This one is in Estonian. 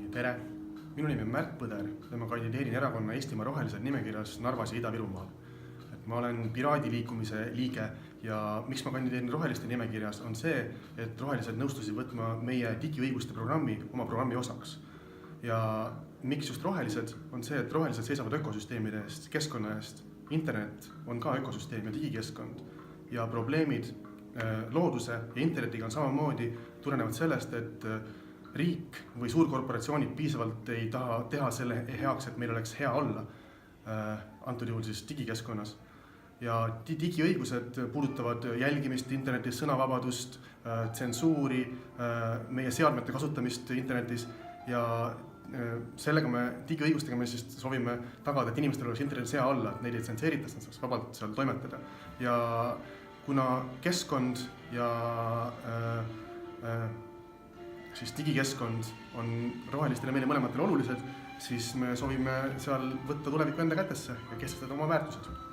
Tere! Minu nimi on Märt Põder ja ma kandideerin erakonna Eestimaa Rohelised nimekirjas Narvas ja Ida-Virumaal. Ma olen Piraadiliikumise liige ja miks ma kandideerin Roheliste nimekirjas on see, et Rohelised nõustusid võtma meie digiõiguste programmi oma programmi osaks. Ja miks just Rohelised on see, et Rohelised seisavad ökosüsteemide eest, keskkonna eest. Internet on ka ökosüsteem ja digikeskkond ja probleemid looduse ja internetiga on samamoodi tulenevad sellest, et riik või suurkorporatsioonid piisavalt ei taha teha selle heaks, et meil oleks hea olla, antud juhul siis digikeskkonnas. Ja digiõigused puudutavad jälgimist internetis, sõnavabadust, tsensuuri, meie seadmete kasutamist internetis ja sellega digiõigustega me siis soovime tagada, et inimestel oleks internetis hea olla, et neid ei tsenseeritas, nad saaks vabalt seal toimetada. Ja kuna keskkond ja siis digikeskkond on rohelistele meile mõlematele olulised, siis me soovime seal võtta tulevikku enda kätesse ja kestada oma väärtused.